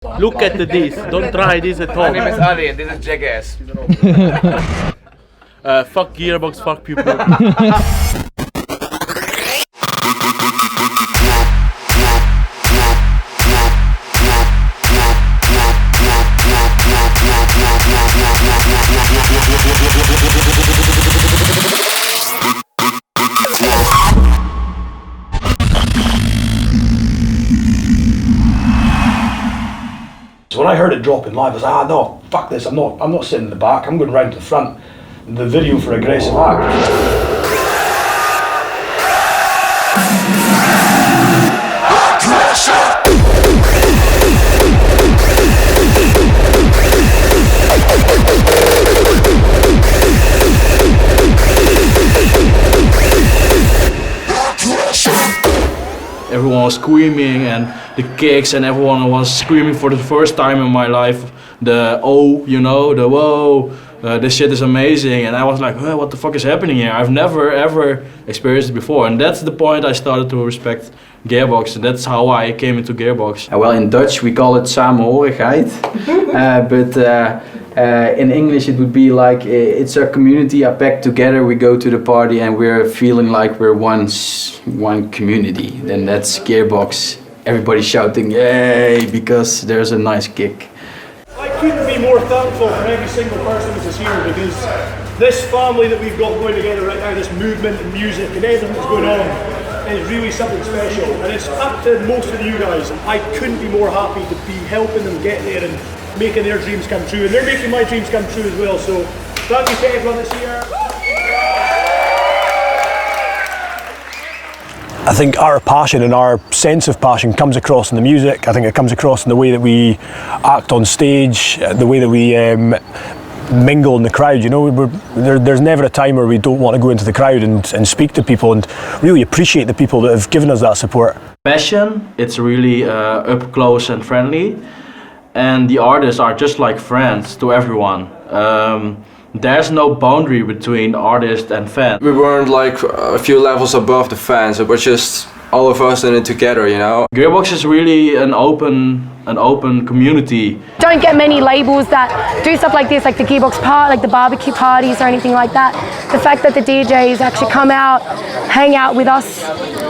Look at this. Don't try this at all. My name is Ali and this is Jackass. Fuck Gearbox, fuck people. So when I heard it dropping live, I was like, no, fuck this, I'm not sitting in the back, I'm going round to the front. The video for Aggressive Act. Everyone was screaming and the kicks and everyone was screaming for the first time in my life. The oh, you know, the whoa, this shit is amazing. And I was like, oh, what the fuck is happening here? I've never ever experienced it before. And that's the point I started to respect Gearbox. And that's how I came into Gearbox. Well, in Dutch we call it samenhorigheid. But in English it would be like it's a community, a pack together, we go to the party and we're feeling like we're one community. Then that's Gearbox. Everybody shouting yay because there's a nice kick. I couldn't be more thankful for every single person that is here because this family that we've got going together right now, this movement and music and everything that's going on is really something special, and it's up to most of you guys. I couldn't be more happy to be helping them get there and making their dreams come true, and they're making my dreams come true as well, so thank you to everyone that's here. I think our passion and our sense of passion comes across in the music. I think it comes across in the way that we act on stage, the way that we mingle in the crowd. You know, there's never a time where we don't want to go into the crowd and speak to people and really appreciate the people that have given us that support. Passion, it's really up close and friendly. And the artists are just like friends to everyone. There's no boundary between artist and fan. We weren't like a few levels above the fans, it was just all of us in it together, you know? Gearbox is really an open community. Don't get many labels that do stuff like this, like the Gearbox part, like the barbecue parties or anything like that. The fact that the DJs actually come out, hang out with us,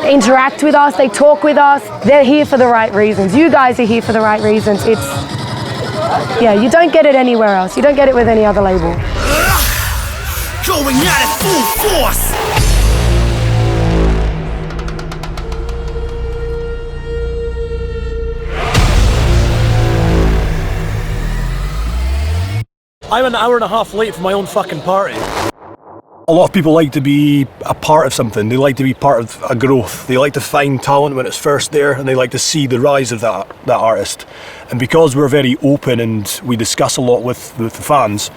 interact with us, they talk with us, they're here for the right reasons. You guys are here for the right reasons. Yeah, you don't get it anywhere else. You don't get it with any other label. Going at it full force. I'm an hour and a half late for my own fucking party. A lot of people like to be a part of something. They like to be part of a growth. They like to find talent when it's first there, and they like to see the rise of that artist. And because we're very open and we discuss a lot with the fans,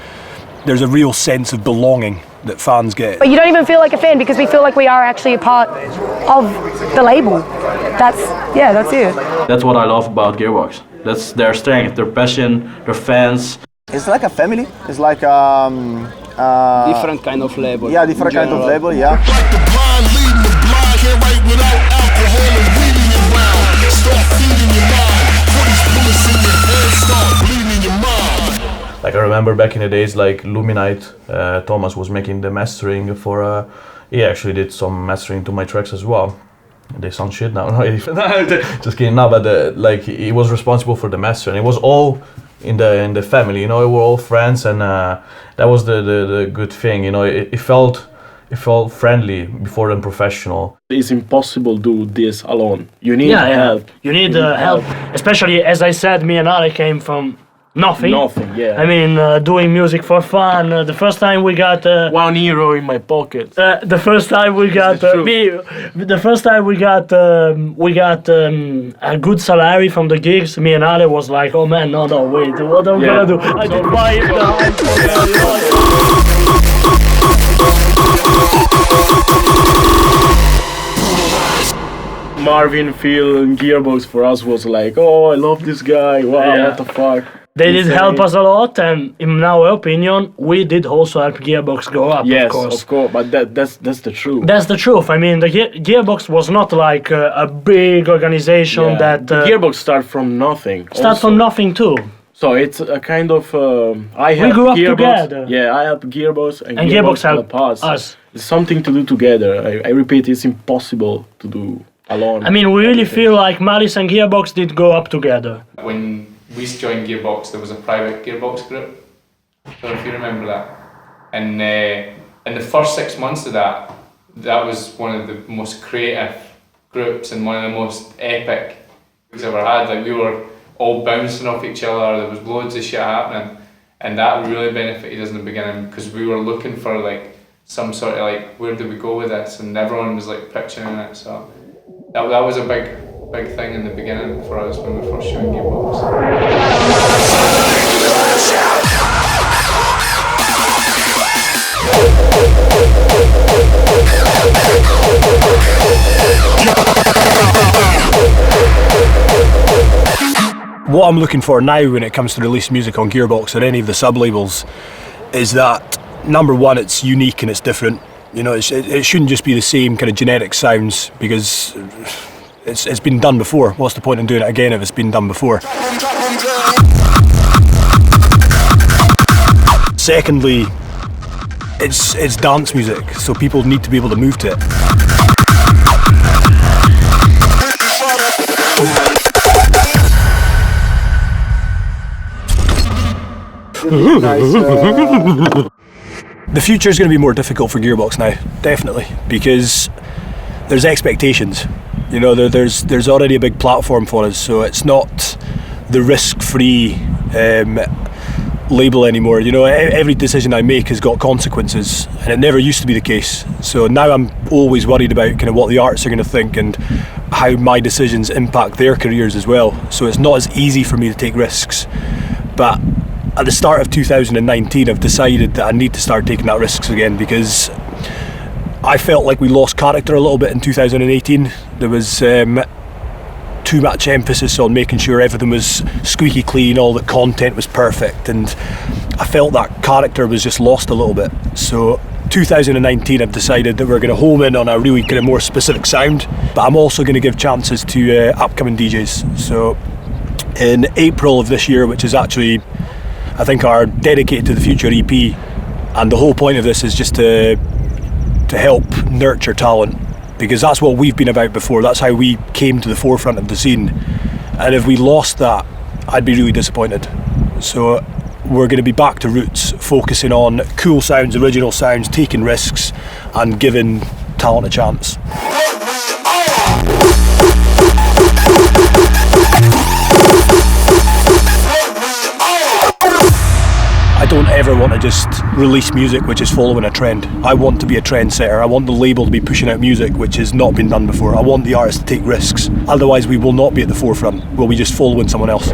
there's a real sense of belonging that fans get. But you don't even feel like a fan because we feel like we are actually a part of the label. That's it. That's what I love about Gearbox. That's their strength, their passion, their fans. It's like a family. It's like different kind of label. Yeah, different kind of label, yeah. Like the blind leading the blind, can't write without alcohol and weeding around. Start feeding your mind. Put these bullets in your head, start bleeding your mind. Like I remember back in the days, like Luminite, Thomas was making the mastering for. He actually did some mastering to my tracks as well. They sound shit now. No, just kidding. No, but like he was responsible for the mastering. It was all in the family, you know. We were all friends, and that was the good thing, you know. It felt friendly before than professional. It's impossible to do this alone. You need help. You need help, especially as I said, me and Ali came from nothing. Nothing, yeah. I mean, doing music for fun. The first time we got €1 in my pocket. The first time we got the first time we got a good salary from the gigs. Me and Ali was like, oh man, no, wait, what am I gonna do? I did buy it Marvin, Phil, and Gearbox for us was like, oh, I love this guy. Wow, what the fuck. They did help us a lot, and in our opinion, we did also help Gearbox grow up. Yes, of course. but that's the truth. That's the truth. I mean, the Gearbox was not like a big organization that. Gearbox start from nothing. Start from nothing too. So it's a kind of I help we grew up Gearbox. together. Yeah, I help Gearbox and Gearbox help us. It's something to do together. I repeat, it's impossible to do alone. I mean, we really feel like Malice and Gearbox did grow up together. When we joined Gearbox, there was a private Gearbox group. I don't know if you remember that. And in the first 6 months of that was one of the most creative groups and one of the most epic we've ever had. Like, we were all bouncing off each other, there was loads of shit happening, and that really benefited us in the beginning because we were looking for like some sort of like, where do we go with this, and everyone was like pitching in it, so that was a big thing in the beginning for us when we first joined Gearbox. What I'm looking for now when it comes to release music on Gearbox or any of the sub-labels is that, number one, it's unique and it's different. You know, it shouldn't just be the same kind of generic sounds, because it's been done before. What's the point in doing it again if it's been done before? Secondly, it's dance music, so people need to be able to move to it. The future is going to be more difficult for Gearbox now, definitely, because there's expectations. You know, there's already a big platform for us, so it's not the risk-free label anymore. You know, every decision I make has got consequences, and it never used to be the case. So now I'm always worried about kind of what the artists are going to think and how my decisions impact their careers as well. So it's not as easy for me to take risks. But at the start of 2019, I've decided that I need to start taking that risks again, because I felt like we lost character a little bit in 2018. There was too much emphasis on making sure everything was squeaky clean, all the content was perfect, and I felt that character was just lost a little bit. So 2019, I've decided that we're going to home in on a really kind of more specific sound, but I'm also going to give chances to upcoming DJs. So in April of this year, which is actually, I think, our Dedicated to the Future EP, and the whole point of this is just to help nurture talent, because that's what we've been about before. That's how we came to the forefront of the scene, and if we lost that, I'd be really disappointed. So we're going to be back to roots, focusing on cool sounds, original sounds, taking risks and giving talent a chance. I don't ever want to just release music which is following a trend. I want to be a trendsetter. I want the label to be pushing out music which has not been done before. I want the artists to take risks. Otherwise we will not be at the forefront. We'll be just following someone else.